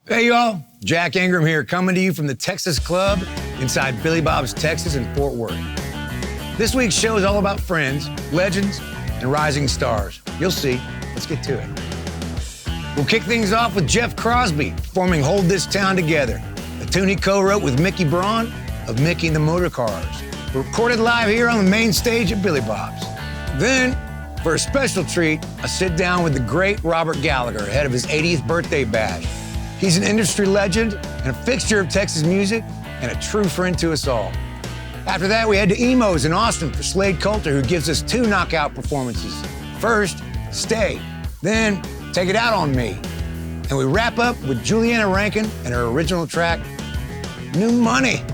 Hey y'all, Jack Ingram here, coming to you from the Texas Club inside Billy Bob's Texas in Fort Worth. This week's show is all about friends, legends, and rising stars. You'll see. Let's get to it. We'll kick things off with Jeff Crosby performing Hold This Town Together, a tune he co-wrote with Micky Braun of Micky and the Motorcars. Recorded live here on the main stage at Billy Bob's. Then, for a special treat, I sit down with the great Robert Gallagher ahead of his 80th birthday bash. He's an industry legend and a fixture of Texas music and a true friend to us all. After that, we head to Emo's in Austin for Slade Coulter, who gives us 2 knockout performances. First, Stay, then Take It Out on Me. And we wrap up with Julianna Rankin and her original track, New Money.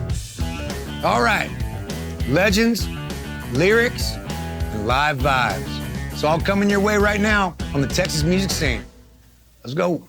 All right, legends, lyrics, and live vibes. It's all coming your way right now on the Texas music scene. Let's go.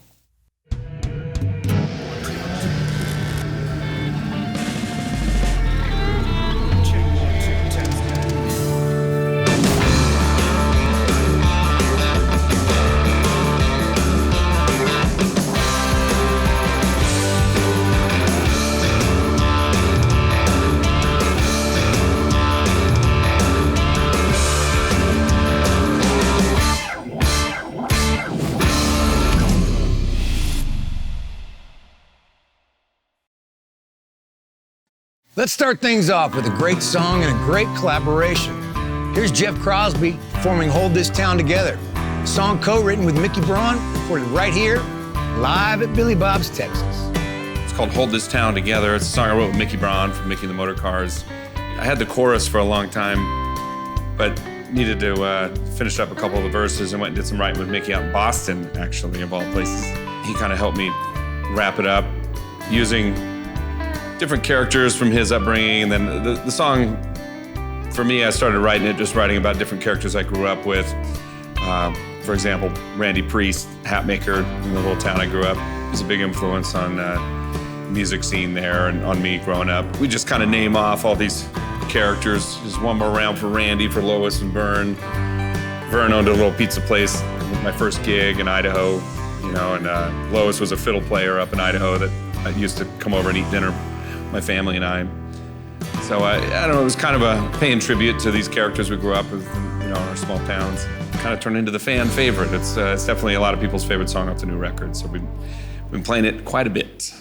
Let's start things off with a great song and a great collaboration. Here's Jeff Crosby performing Hold This Town Together, a song co-written with Micky Braun, recorded right here, live at Billy Bob's, Texas. It's called Hold This Town Together. It's a song I wrote with Micky Braun from Micky and the Motorcars. I had the chorus for a long time, but needed to finish up a couple of the verses and went and did some writing with Micky out in Boston, actually, of all places. He kind of helped me wrap it up using different characters from his upbringing. And then the song, for me, I started writing it, just writing about different characters I grew up with. For example, Randy Priest, hat maker in the little town I grew up. He was a big influence on the music scene there and on me growing up. We just kind of name off all these characters. There's one more round for Randy, for Lois and Vern. Vern owned a little pizza place with my first gig in Idaho, and Lois was a fiddle player up in Idaho that I used to come over and eat dinner, my family and I. So I don't know, it was kind of a paying tribute to these characters we grew up with, in our small towns. Kind of turned into the fan favorite. It's definitely a lot of people's favorite song off the new record, so we've been playing it quite a bit.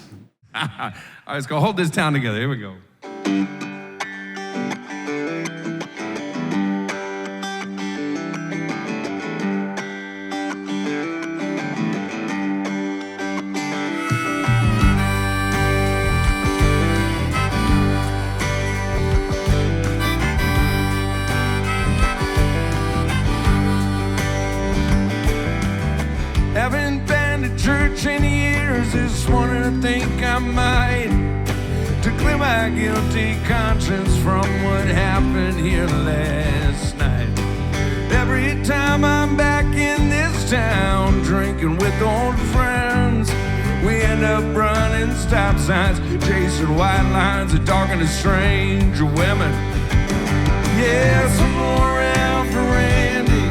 All right, let's go Hold This Town Together. Here we go. Haven't been to church in years, just wanted to think I might, to clear my guilty conscience from what happened here last night. Every time I'm back in this town, drinking with old friends, we end up running stop signs, chasing white lines and talking to stranger women. Yeah, some more around for Randy,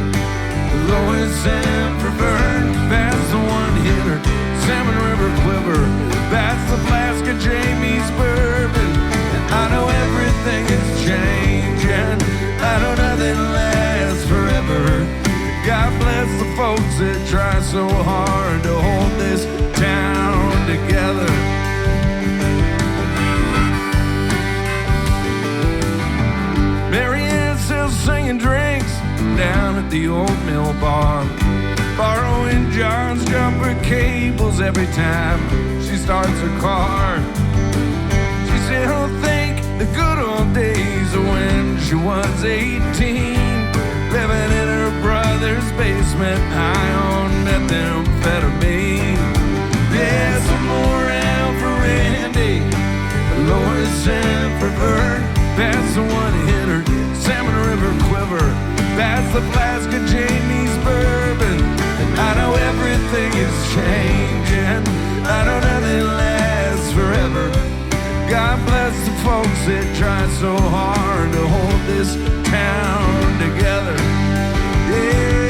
Lois and for Vern, past the one-hitter, Salmon River Quiver, past the flask of Jamie's bourbon. And I know everything is changing, I know nothing lasts forever. God bless the folks that try so hard to hold this town together. Marianne's still singing drinks down at the old mill bar, borrowing John's jumper cables every time she starts her car. She still think the good old days of when she was 18, living in her brother's basement, high on methamphetamine. Yeah, some more out for Randy, Lois and for Vern, past the one-hitter, Salmon River Quiver, past the flask of Jamie's bourbon. And I know everything is changing, I know nothing lasts forever. God bless the folks that try so hard to hold this town together. Yeah.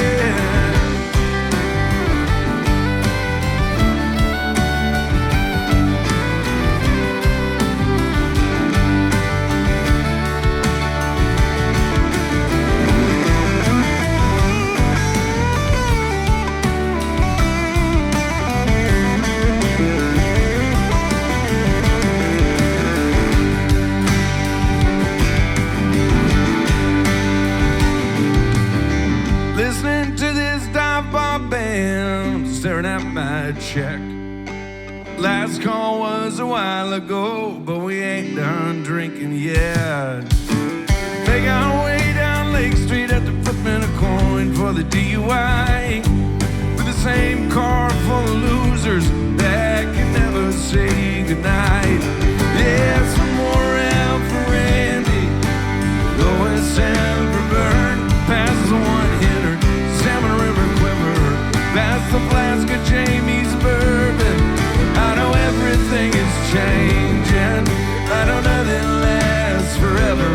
check. Last call was a while ago, but we ain't done drinking yet. Make our way down Lake Street at the flipping a coin for the DUI. With the same car full of losers that can never say goodnight. Yeah, some more out for Randy. Lois and Burn. Past the one-hitter, Salmon River Quiver. Past the flask of Jamie's bourbon. I know everything is changing. I know nothing lasts forever.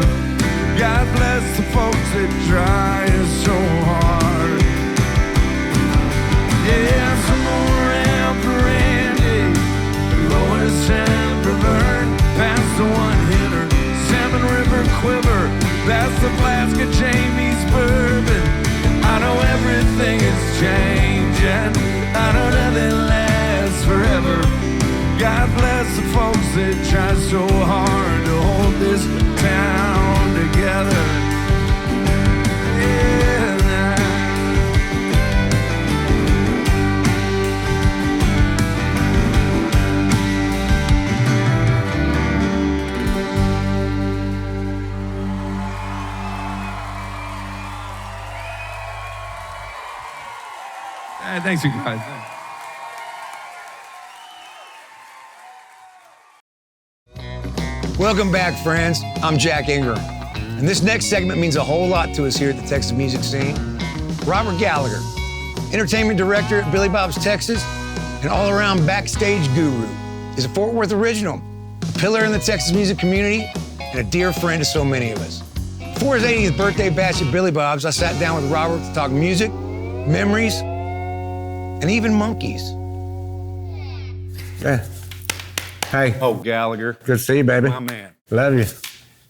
God bless the folks that try so hard. Yeah, some more out for Randy. Lois and Burn. Past the one-hitter, Salmon River Quiver. Past the flask of Jamie's bourbon. I know everything is changing. I know nothing lasts forever. God bless the folks that try so hard to hold this town together. Yeah. Thanks, you guys. Welcome back, friends. I'm Jack Ingram. And this next segment means a whole lot to us here at the Texas music scene. Robert Gallagher, entertainment director at Billy Bob's Texas, and all-around backstage guru. He's a Fort Worth original, a pillar in the Texas music community, and a dear friend to so many of us. For his 80th birthday bash at Billy Bob's, I sat down with Robert to talk music, memories, and even monkeys. Yeah. Hey. Oh, Gallagher. Good to see you, baby. My man. Love you.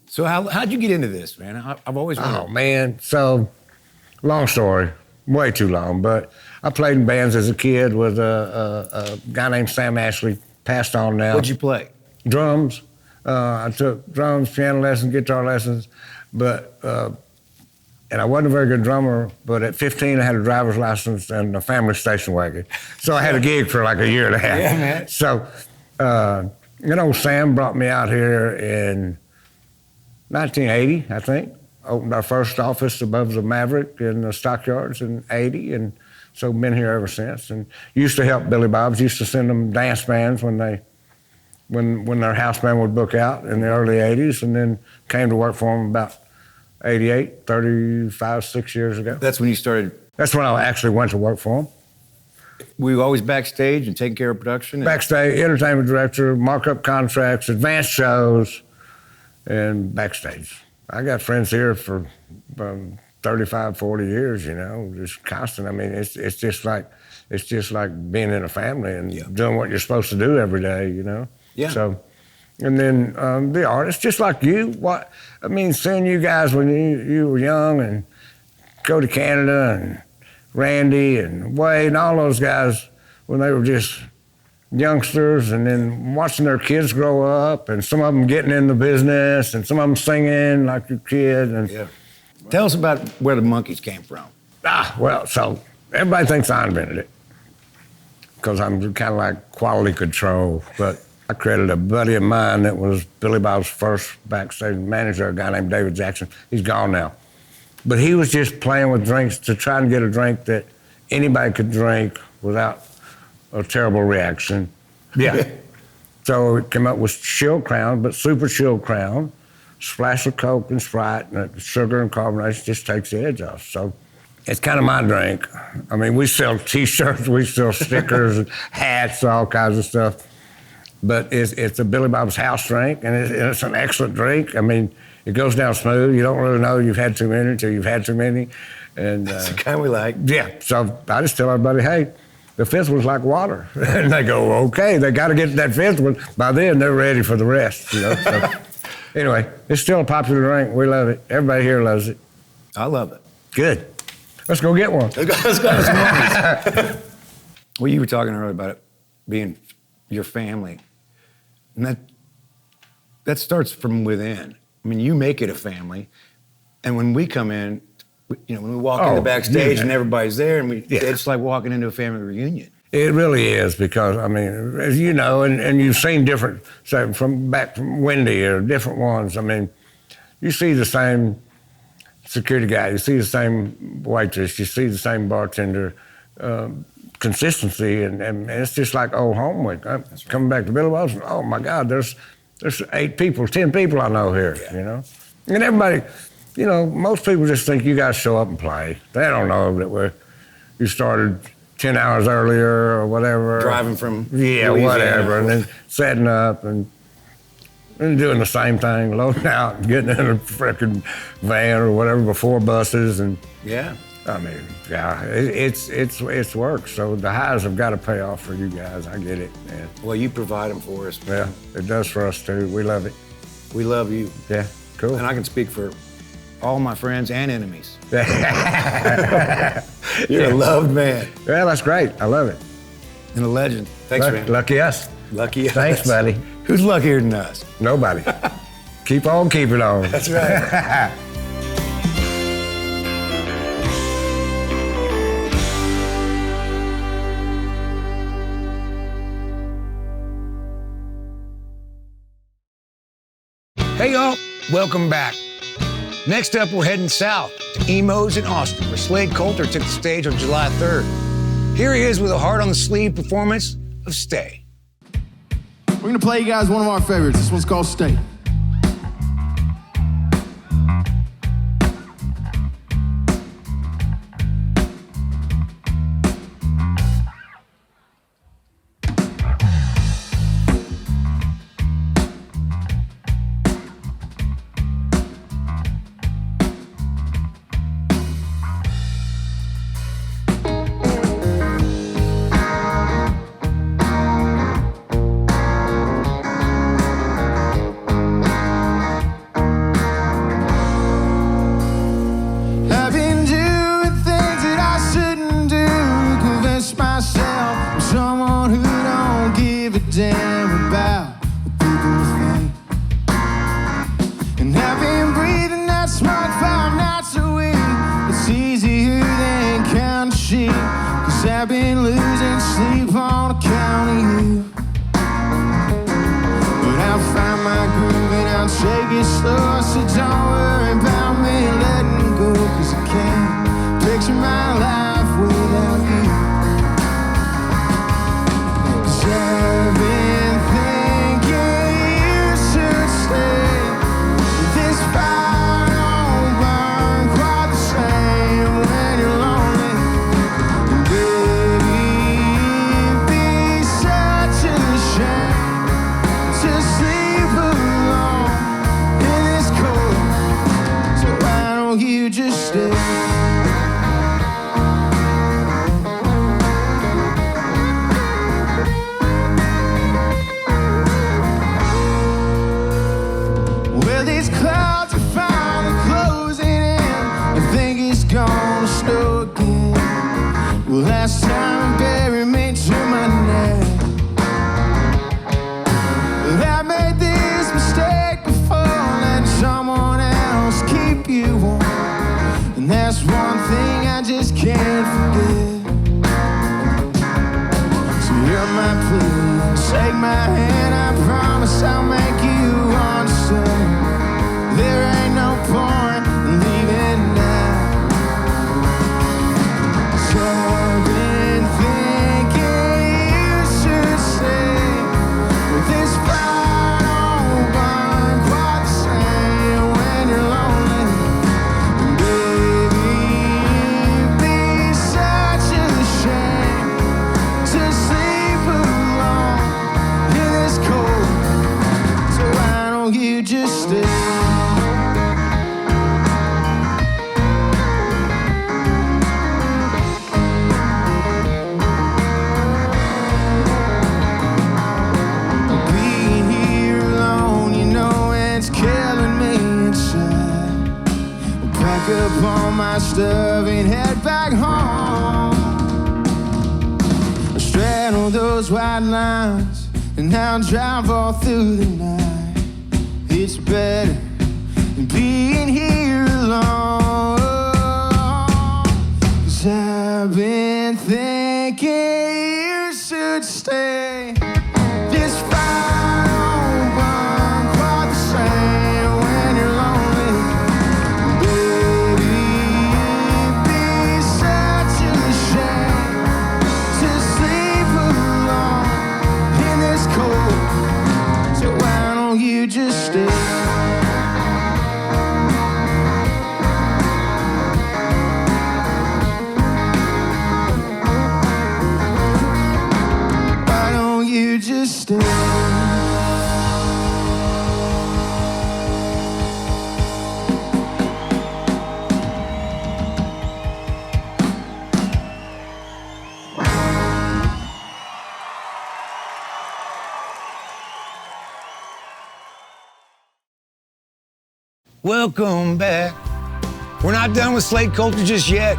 So how'd you get into this, man? I've always wondered. Oh, man. So, long story. Way too long. But I played in bands as a kid with a guy named Sam Ashley, passed on now. What'd you play? Drums. I took drums, piano lessons, guitar lessons. But, and I wasn't a very good drummer, but at 15, I had a driver's license and a family station wagon. So I had a gig for like a year and a half. Yeah, man. So, Sam brought me out here in 1980, I think. Opened our first office above the Maverick in the Stockyards in 80, and so been here ever since. And used to help Billy Bob's, used to send them dance bands when their house band would book out in the early 80s, and then came to work for them about 88, 35, 6 years ago. That's when you started. That's when I actually went to work for them. Were you always backstage and taking care of production? Backstage, entertainment director, mark up contracts, advanced shows, and backstage. I got friends here for 35, 40 years, just constant. I mean, it's just like being in a family and doing what you're supposed to do every day, Yeah. So, and then the artists, just like you. Seeing you guys when you were young and go to Canada and Randy and Wade and all those guys when they were just youngsters, and then watching their kids grow up, and some of them getting in the business, and some of them singing like your kid. And Tell us about where the monkeys came from. So everybody thinks I invented it because I'm kind of like quality control, but I credited a buddy of mine that was Billy Bob's first backstage manager, a guy named David Jackson. He's gone now. But he was just playing with drinks to try and get a drink that anybody could drink without a terrible reaction. Yeah. So it came up with Chill Crown, but super Chill Crown, splash of Coke and Sprite, and sugar and carbonation just takes the edge off. So it's kind of my drink. I mean, we sell T-shirts, we sell stickers, and hats, all kinds of stuff. But it's a Billy Bob's house drink, and it's an excellent drink. I mean, it goes down smooth. You don't really know you've had too many until you've had too many. And That's the kind we like. Yeah, so I just tell everybody, hey, the fifth one's like water. And they go, okay, they got to get to that fifth one. By then, they're ready for the rest, So, anyway, it's still a popular drink. We love it. Everybody here loves it. I love it. Good. Let's go get one. Let's go have some monkeys. Well, you were talking earlier about it being your family. And that starts from within. I mean, you make it a family. And when we come in, when we walk in the backstage and everybody's there, and it's like walking into a family reunion. It really is, because, I mean, as you know, and you've seen different, say, from Wendy or different ones, I mean, you see the same security guy, you see the same waitress, you see the same bartender, consistency, and it's just like old home week. Coming back to Billy Bob's, oh my God, there's 8 people, 10 people I know here, you know? And everybody, you know, most people just think you guys show up and play. They don't know that you started 10 hours earlier or whatever. Driving from Louisiana. Whatever, and then setting up and doing the same thing, loading out and getting in a freaking van or whatever before buses. And yeah. I mean, yeah, it's work. So the highs have got to pay off for you guys. I get it, man. Well, you provide them for us. Yeah, it does for us too. We love it. We love you. Yeah, cool. And I can speak for all my friends and enemies. You're a loved man. Yeah, that's great. I love it. And a legend. Thanks, man. Lucky us. Lucky us. Thanks, buddy. Who's luckier than us? Nobody. Keep on keeping on. That's right. Hey, y'all. Welcome back. Next up, we're heading south to Emo's in Austin, where Slade Coulter took the stage on July 3rd. Here he is with a heart-on-the-sleeve performance of Stay. We're gonna play you guys one of our favorites. This one's called Stay. Damn about what people think. And I've been breathing that smoke 5 nights a week. It's easier than counting sheep, 'cause I've been losing sleep on account of you. But I'll find my groove and I'll take it slow. So don't worry about me letting go, 'cause I can't picture my life without you. I've been thinking you should stay. This fire don't burn quite the same when you're lonely. And baby, it'd be such a shame to sleep alone in this cold. So why don't you just stay? Last time Barry made to my neck. But I made this mistake before, letting someone else keep you warm. And that's one thing I just can't forget. So you're my plea, take my hand, I promise I'll make you understand. There ain't no point in leaving now. I've been thinking you should stay. This fire don't burn quite the same when you're lonely. And baby, it'd be such a shame to sleep alone in this cold. So why don't you just stay? Up all my stuff and head back home. I straddle those white lines and I'll drive all through the night. It's better than being here alone. 'Cause I've been thinking you should stay. This fire don't burn quite the same when you're lonely. Baby, it'd be such a shame to sleep alone in this cold. So why don't you just stay? You just stay. Welcome back. We're not done with Slade Coulter just yet.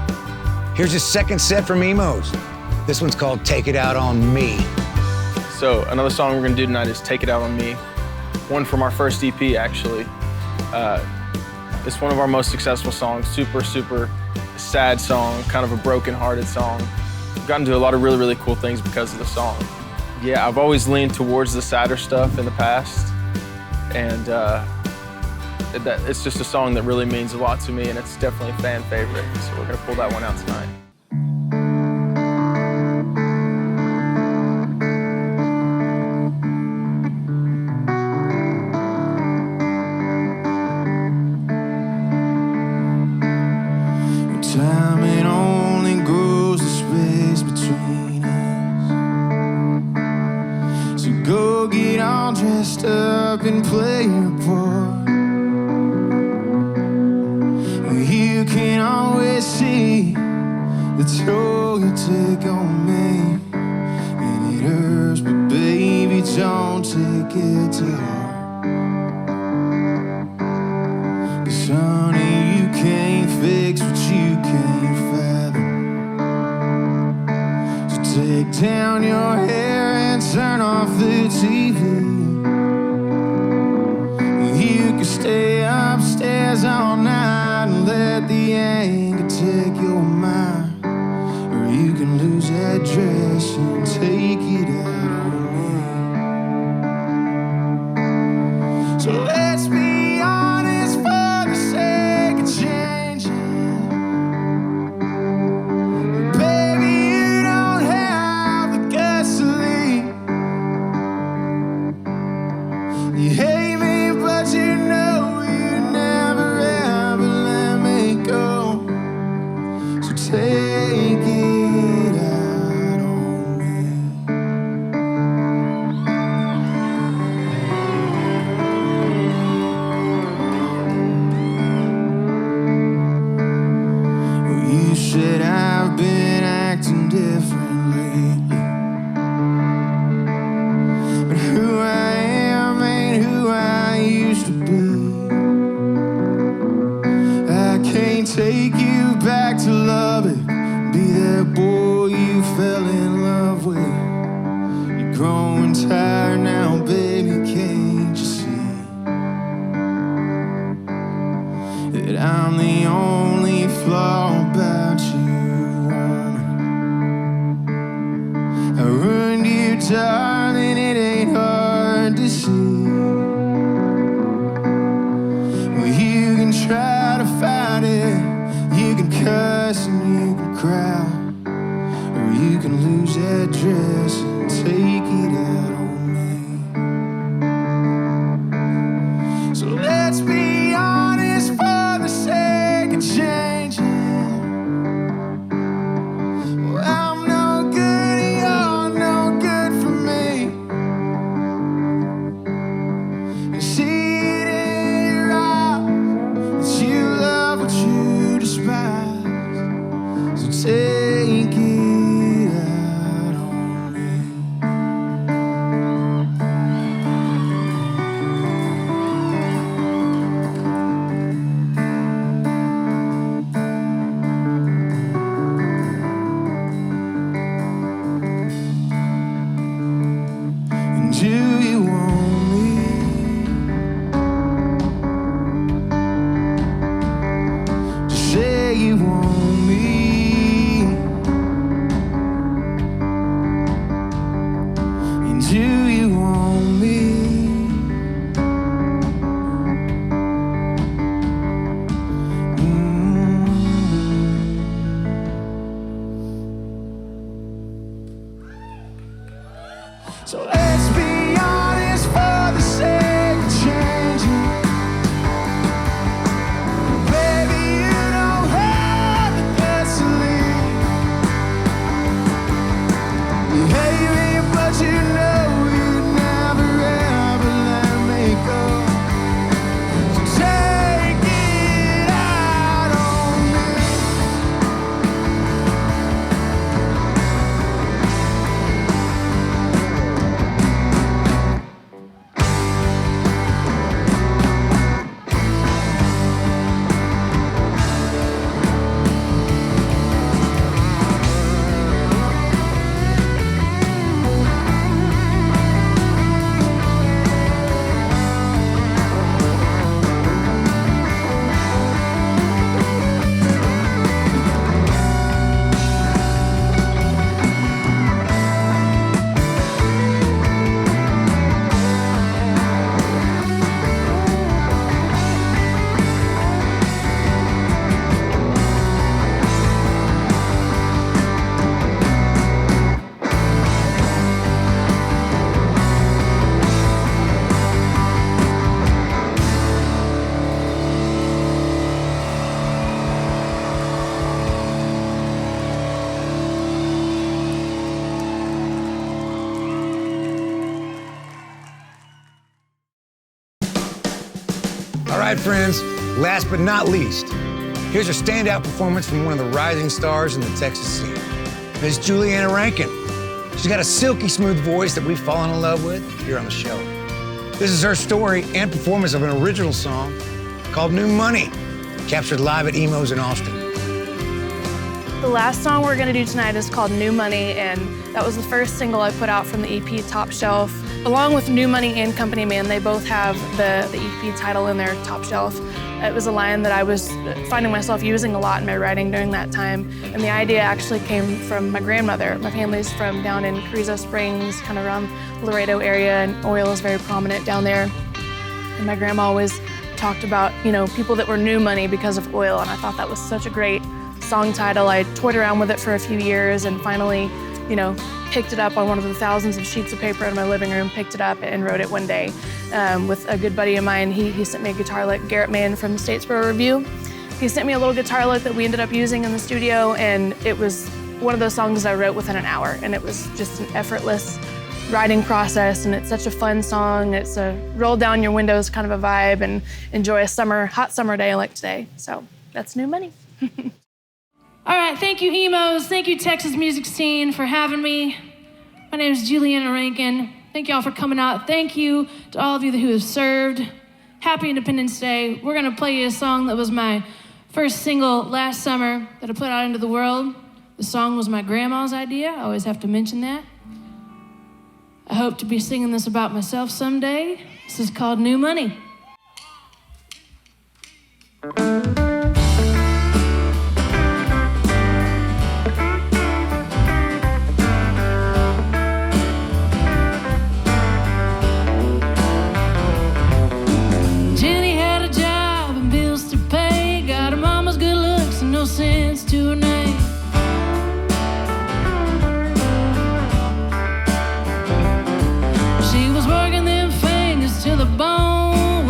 Here's his second set from Emos. This one's called Take It Out on Me. So another song we're gonna do tonight is Take It Out on Me. One from our first EP, actually. It's one of our most successful songs, super, super sad song, kind of a broken-hearted song. We've gotten to do a lot of really, really cool things because of the song. Yeah, I've always leaned towards the sadder stuff in the past, and it's just a song that really means a lot to me, and it's definitely a fan favorite, so we're gonna pull that one out tonight. Time it only grows the space between us. So go get all dressed up and play your part. You can always see the toll you take on me, and it hurts, but baby, don't take it to heart. 'Cause honey, you can't fix what you can't fathom. So take down your hair and turn off the TV. You can stay upstairs all night and let the anger take your mind, or you can lose that dress and take it out on me. So let's be honest for the sake of changing. Baby, you don't have the guts to leave. You hate me, but you know you never ever let me go. So take it out on me. Well, you said I've been acting different lately, but who I am ain't who I used to be. I can't take you back to love it, be that boy you fell in love with. You're growing tired now, baby, can't you see that I'm the only flaw about you, woman? I ruined you, darling, it ain't hard to see. Well, you can try to fight it, you can cuss and you can cry, or you can lose that dress and take it out on me. So let's be honest for the sake of changing. Well, I'm no good and you're no good for me. And see it in your eyes that you love what you despise. So take it out on me. And do you want me? Just say you want me. let's be honest for the sake of changing. Baby, you don't have the guts to leave. You hate me, but you know you'd never ever let me go. So take it out on me. All right, friends, last but not least, here's a standout performance from one of the rising stars in the Texas scene, Miss Julianna Rankin. She's got a silky smooth voice that we've fallen in love with here on the show. This is her story and performance of an original song called New Money, captured live at Emo's in Austin. The last song we're gonna do tonight is called New Money, and that was the first single I put out from the EP Top Shelf. Along with New Money and Company Man, they both have the EP title in their Top Shelf. It was a line that I was finding myself using a lot in my writing during that time, and the idea actually came from my grandmother. My family's from down in Carrizo Springs, kind of around Laredo area, and oil is very prominent down there. And my grandma always talked about, you know, people that were new money because of oil, and I thought that was such a great song title. I toyed around with it for a few years and finally, you know, picked it up on one of the thousands of sheets of paper in my living room, picked it up and wrote it one day with a good buddy of mine. He sent me a guitar lick, Garrett Mann from Statesboro Review. He sent me a little guitar lick that we ended up using in the studio, and it was one of those songs I wrote within an hour, and it was just an effortless writing process, and it's such a fun song. It's a roll down your windows kind of a vibe and enjoy a hot summer day like today. So that's New Money. All right, thank you, Emos. Thank you, Texas music scene, for having me. My name is Julianna Rankin. Thank y'all for coming out. Thank you to all of you who have served. Happy Independence Day. We're gonna play you a song that was my first single last summer that I put out into the world. The song was my grandma's idea. I always have to mention that. I hope to be singing this about myself someday. This is called New Money. Sense to her name. She was working them fingers to the bone,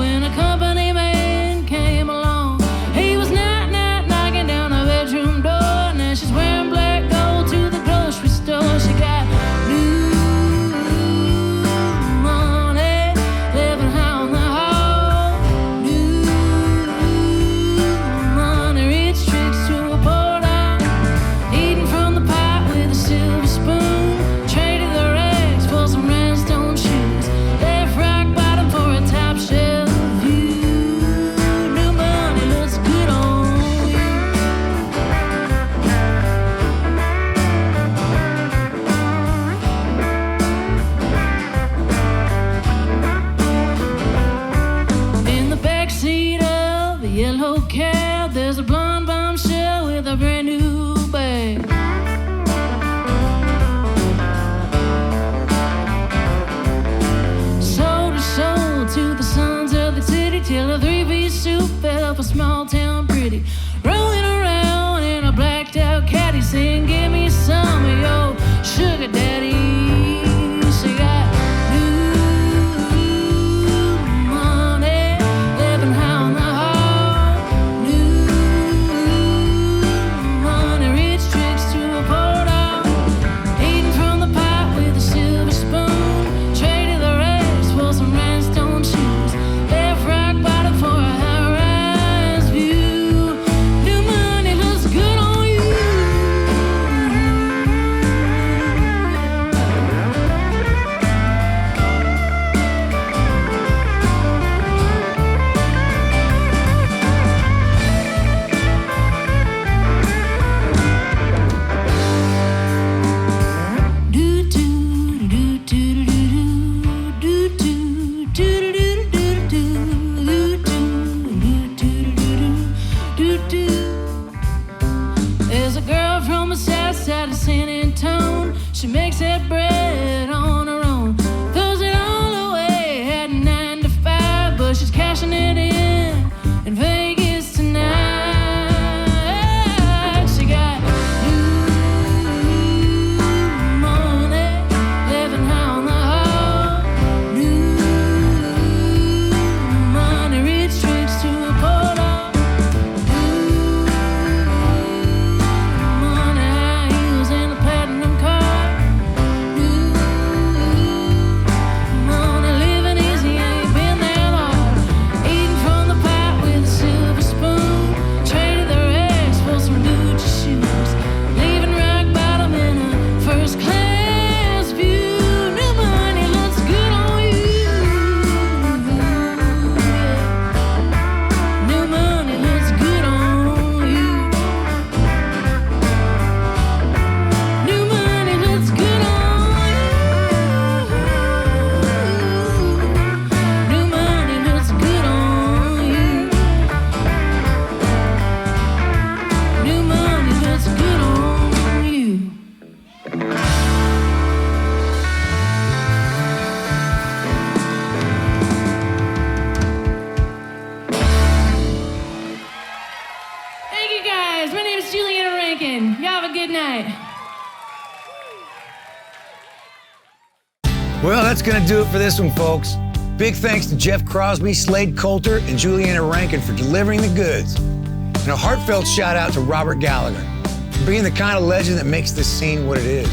Well, that's going to do it for this one, folks. Big thanks to Jeff Crosby, Slade Coulter, and Julianna Rankin for delivering the goods. And a heartfelt shout out to Robert Gallagher for being the kind of legend that makes this scene what it is.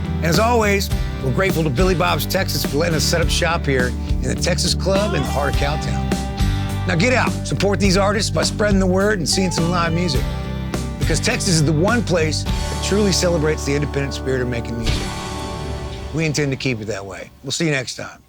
And as always, we're grateful to Billy Bob's Texas for letting us set up shop here in the Texas Club in the heart of Cowtown. Now get out, support these artists by spreading the word and seeing some live music. Because Texas is the one place that truly celebrates the independent spirit of making music. We intend to keep it that way. We'll see you next time.